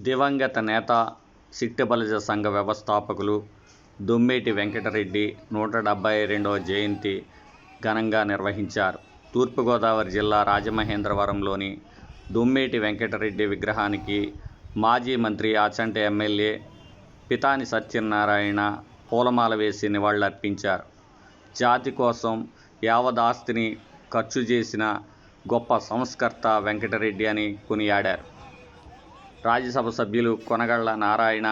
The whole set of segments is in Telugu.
దివంగత నేత, సిట్టెబలిజ సంఘ వ్యవస్థాపకులు దొమ్మేటి వెంకటరెడ్డి 172వ జయంతి ఘనంగా నిర్వహించారు. తూర్పుగోదావరి జిల్లా రాజమహేంద్రవరంలోని దొమ్మేటి వెంకటరెడ్డి విగ్రహానికి మాజీ మంత్రి, ఆచంట ఎమ్మెల్యే పితాని సత్యనారాయణ పూలమాల వేసి నివాళులర్పించారు. జాతి కోసం యావదాస్తిని ఖర్చు చేసిన గొప్ప సంస్కర్త వెంకటరెడ్డి అని కొనియాడారు. రాజ్యసభ సభ్యులు Konagalla Narayana,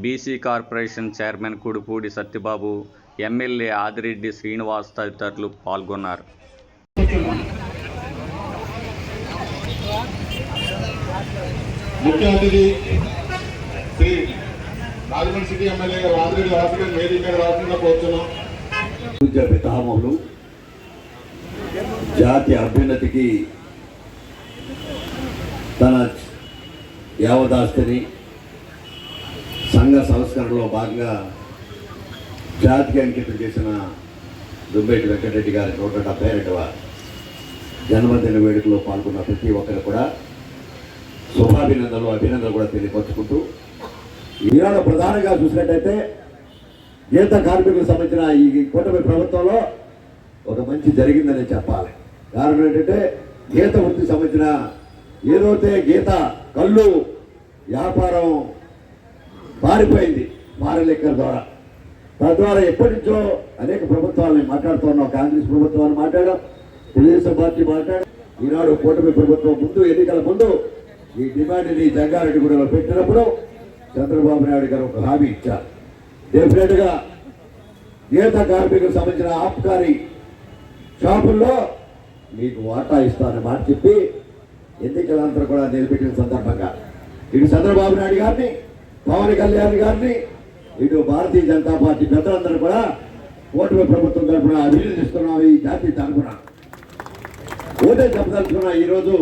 BC corporation chairman Kudupudi Satyababu, MLA Adireddy Srinivas తదితరులు పాల్గొన్నారు. ముఖ్య అతిథి శ్రీ రాజమండ్రి సిటీ ఎమ్మెల్యే గారు ఆదిరెడ్డి రాజు వేదిక మీద రాకుండా కోరుతున్నాం. పితామహులు జాతి అభ్యున్నతికి తన యావదాస్తిని సంఘ సంస్కరణలో భాగంగా జాతికి అంకితం చేసిన దొమ్మేటి వెంకటరెడ్డి గారి 172వ జన్మదిన వేడుకలో పాల్గొన్న ప్రతి ఒక్కరు కూడా అభినందనలు కూడా తెలియపరుచుకుంటూ, ఈనాడు ప్రధానంగా చూసినట్టయితే గీత కార్మికులకు సంబంధించిన ఈ కూటమి ప్రభుత్వంలో ఒక మంచి జరిగిందని చెప్పాలి. కారణం ఏంటంటే గీత వృత్తికి సంబంధించిన ఏదైతే గీత కళ్ళు వ్యాపారం మారిపోయింది ఫారెన్ లిక్కర్ ద్వారా. తద్వారా ఎప్పటి నుంచో అనేక ప్రభుత్వాలని మాట్లాడుతున్నాం. కాంగ్రెస్ ప్రభుత్వాన్ని మాట్లాడాం, తెలుగుదేశం పార్టీ మాట్లాడాం. ఈనాడు కూటమి ప్రభుత్వం ముందు ఎన్నికల ముందు ఈ డిమాండ్ని జంగారెడ్డిగూడలో పెట్టినప్పుడు చంద్రబాబు నాయుడు గారు ఒక హామీ ఇచ్చారు. డెఫినెట్గా గీత కార్మికులకు సంబంధించిన ఆబ్కారీ షాపుల్లో మీకు వాటా ఇస్తానని మాట చెప్పి ఎన్నికలంతా కూడా నిలబెట్టిన సందర్భంగా ఇటు చంద్రబాబు నాయుడు గారిని, పవన్ కళ్యాణ్ గారిని, ఇటు భారతీయ జనతా పార్టీ పెద్దలందరూ కూడా కూటమి ప్రభుత్వం తరఫున అభినందిస్తున్నాం. ఈ జాతి తరఫున ఓటే చెప్పదలుచుకున్నా. ఈరోజు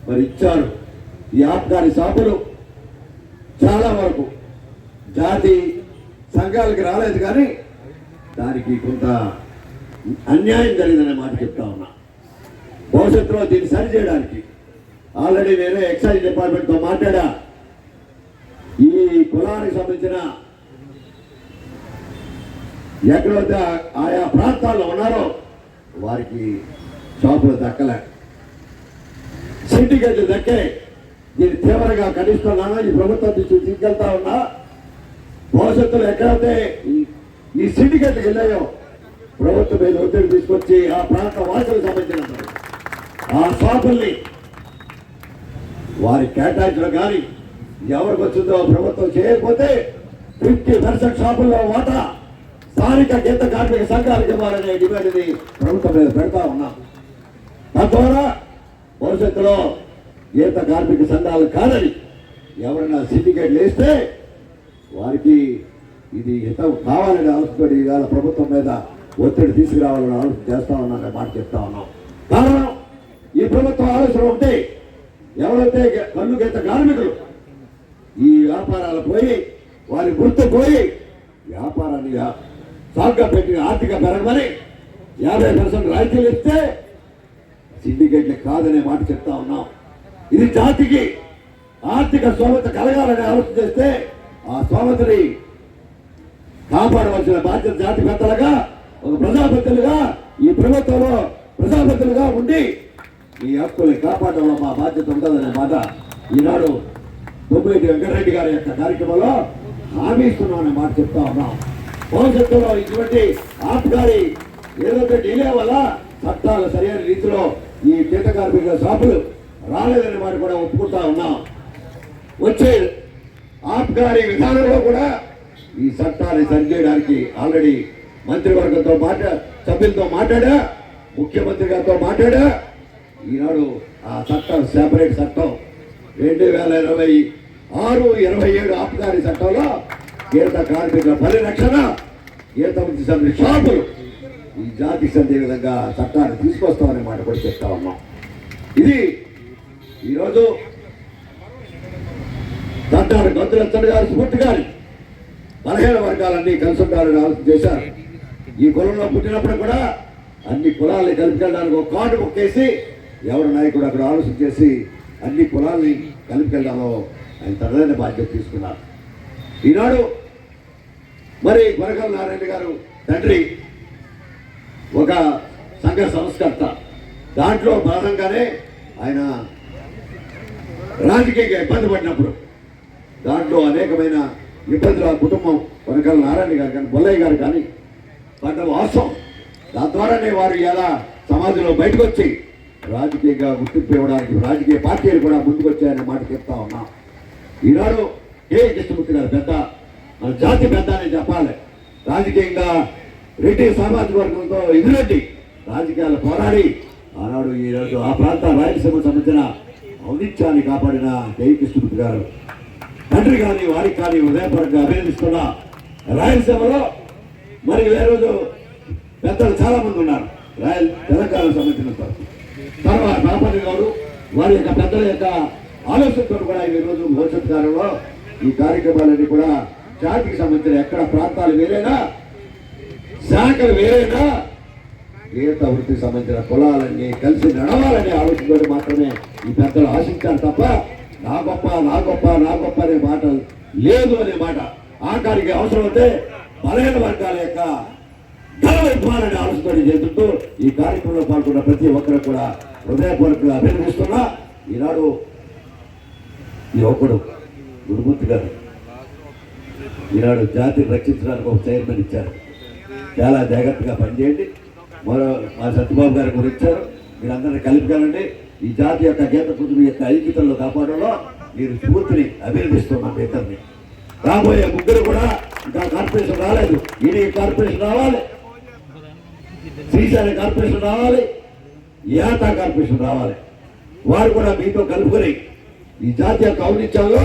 మరి ఇచ్చారు. ఈ ఆబ్కారీ షాపులు చాలా వరకు జాతి సంఘాలకి రాలేదు, కానీ దానికి కొంత అన్యాయం జరిగిందనే మాట చెప్తా ఉన్నా. భవిష్యత్తులో దీన్ని సరి చేయడానికి ఆల్రెడీ నేను ఎక్సైజ్ డిపార్ట్మెంట్తో మాట్లాడా. ఈ కులానికి సంబంధించిన ఎక్కడైతే ఆయా ప్రాంతాల్లో ఉన్నారో వారికి షాపులు దక్కలే, సిండికేట్లు దక్కే. దీన్ని తీవ్రంగా ఖండిస్తున్నాను. ఈ ప్రభుత్వం తీసుకెళ్తా ఉన్నా. భవిష్యత్తులో ఎక్కడైతే ఈ సిండికేట్లకు వెళ్ళాయో ప్రభుత్వం మీద ఒత్తిడి తీసుకొచ్చి ఆ ప్రాంత వాసులకు సంబంధించిన ఆ షాపుల్ని వారి కేటాయించడం కానీ ఎవరికి వచ్చిందో ప్రభుత్వం చేయకపోతే 50% షాపుల్లో వాటా స్థానిక గీత కార్మిక సంఘాలకు ఇవ్వాలనే డిమాండ్ని ప్రభుత్వం మీద పెడతా ఉన్నాం. తద్వారా భవిష్యత్తులో గీత కార్మిక సంఘాలు కాదని ఎవరైనా సిండికేట్లు వేస్తే వారికి ఇది ఎంత కావాలని ఆలోచన ఇవాళ ప్రభుత్వం మీద ఒత్తిడి తీసుకురావాలని ఆలోచన చేస్తా ఉన్నాననే మాట చెప్తా ఉన్నాం. కారణం ఈ ప్రభుత్వం ఆలోచన ఉంటే ఎవరైతే కళ్ళు గీత కార్మికులు ఈ వ్యాపారాలు పోయి వారి గుర్తు పోయి వ్యాపారాన్ని సాగ్గా పెట్టి ఆర్థిక పెరగమని 50% రాయితీలు ఇస్తే సిండికేట్లు కాదనే మాట చెప్తా ఉన్నాం. ఇది జాతికి ఆర్థిక స్తోమత కలగాలని ఆలోచన చేస్తే ఆ స్తోమతని కాపాడవలసిన బాధ్యత జాతి పెద్దలుగా, ఒక ప్రజాపతులుగా ఈ ప్రభుత్వంలో ప్రజాపతులుగా ఉండి ఈ హక్కుల్ని కాపాడడంలో మా బాధ్యత ఉంటుందనే మాట ఈనాడు దొమ్మేటి వెంకటరెడ్డి గారి యొక్క కార్యక్రమంలో హామీ ఇస్తున్నామనే మాట చెప్తా ఉన్నాం. భవిష్యత్తులో ఇటువంటి ఆబ్కారీ ఏదైతే డిలే వల్ల చట్టాలు సరైన రీతిలో ఈ గీత కార్మికుల షాపులు రాలేదని మాట కూడా ఒప్పుకుంటా ఉన్నాం. వచ్చే ఆబ్కారీ విధానంలో కూడా ఈ చట్టాన్ని సరిచేయడానికి ఆల్రెడీ మంత్రివర్గంతో సభ్యులతో మాట్లాడా, ముఖ్యమంత్రి గారితో మాట్లాడా. ఈనాడు ఆ చట్టం సెపరేట్ చట్టం 2026-27 ఆబ్కారీ చట్టంలో గీత కార్మికుల పరిరక్షణ, గీత వృత్తి సంబంధించిన షాపులు ఈ జాతికి చెందే విధంగా చట్టాన్ని తీసుకొస్తామనే మాట కూడా చెప్తా ఉన్నాం. ఇది ఈరోజు దండారు గంతులెత్తడి గారు, స్ఫూర్తి గారి బలహీన వర్గాలన్నీ కలిసి ఉండాలని ఆలోచన చేశారు. ఈ కులంలో పుట్టినప్పుడు కూడా అన్ని కులాలని కలిపికెళ్ళడానికి ఒక కార్డు బుక్ చేసి ఎవరి నాయకుడు అక్కడ ఆలోచన చేసి అన్ని కులాలని కలిపికెళ్ళడంలో ఆయన తనదైన బాధ్యత తీసుకున్నారు. ఈనాడు మరి కొనకళ్ళ నారాయణ గారు తండ్రి ఒక సంఘ సంస్కర్త. దాంట్లో భాగంగానే ఆయన రాజకీయంగా ఇబ్బంది పడినప్పుడు దాంట్లో అనేకమైన ఇబ్బందులు ఆ కుటుంబం కొనకళ్ళ నారాయణ గారు కానీ బొల్లయ్య గారు కానీ పడ్డ వాస్తవం. దాని ద్వారానే వారు ఎలా సమాజంలో బయటకు వచ్చి రాజకీయంగా గుర్తింపు ఇవ్వడానికి రాజకీయ పార్టీలు కూడా ముందుకు వచ్చాయనే మాట చెప్తా ఉన్నాం. ఈనాడు కృష్ణమూర్తి గారు పెద్ద, మన జాతి పెద్ద అని చెప్పాలి. రాజకీయంగా రెడ్డి సామాజిక వర్గంతో ఎదురెడ్డి రాజకీయాలు పోరాడి ఆనాడు ఈరోజు ఆ ప్రాంత రాయలసీమకు సంబంధించిన ఔనిత్యాన్ని కాపాడిన కృష్ణమూర్తి గారు తండ్రి కానీ వారికి కానీ హృదయపూర్వకంగా అభినందిస్తున్న రాయలసీమలో మరి ఏ రోజు పెద్దలు చాలా మంది ఉన్నారు తెలంగాణకు సంబంధించిన తర్వాత బాపతి గారు వారి యొక్క పెద్దల యొక్క ఆలోచనతో కూడా ఈ రోజు భవిష్యత్ కాలంలో ఈ కార్యక్రమాలన్నీ కూడా జాతికి సంబంధించిన ఎక్కడ ప్రాంతాలు వేరైనా శాఖలు వేరైనా గీత వృత్తికి సంబంధించిన కులాలన్నీ కలిసి నడవాలనే ఆలోచనతో మాత్రమే ఈ పెద్దలు ఆశించారు తప్ప నా గొప్ప నా గొప్ప నా గొప్ప అనే మాట లేదు అనే మాట. ఆఖరికి అవసరం అయితే బలహీన వర్గాల యొక్క గలవైపోవాలనే ఆలోచనతో చేస్తుంటూ ఈ కార్యక్రమంలో పాల్గొన్న ప్రతి ఒక్కరు కూడా హృదయపూర్వకంగా అభినందిస్తున్నా. ఈనాడు ఈ ఒకడు గురుమూర్తి గారు ఈనాడు జాతిని రక్షించడానికి ఒక చైర్మన్ ఇచ్చారు. చాలా జాగ్రత్తగా పనిచేయండి. మరో మా సత్యబాబు గారి కూడా ఇచ్చారు. మీరందరినీ కలిపి ఈ జాతి యొక్క గీత కుటుంబం యొక్క ఐక్యతల్లో కాపాడంలో మీరు స్ఫూర్తిని అభినందిస్తున్నాం. ఇద్దరిని రాబోయే ముగ్గురు కూడా ఇంకా కార్పొరేషన్ రాలేదు. ఈడీ కార్పొరేషన్ రావాలి, శ్రీశైలం కార్పొరేషన్ రావాలి, యాతా కార్పొరేషన్ రావాలి. వారు కూడా మీతో కలుపుకొని ఈ జాతి యొక్క ఔనిత్యంలో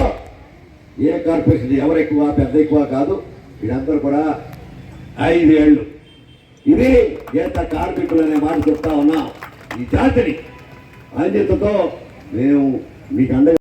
ఏ కార్పొరేషన్ ఎవరు ఎక్కువ పెద్ద ఎక్కువ కాదు, వీరందరూ కూడా 5 ఏళ్ళు ఇది గీత కార్మికులు అనే మాట చెప్తా ఉన్నాం. ఈ జాతిని ఐన్యతతో మేము మీకు అండగా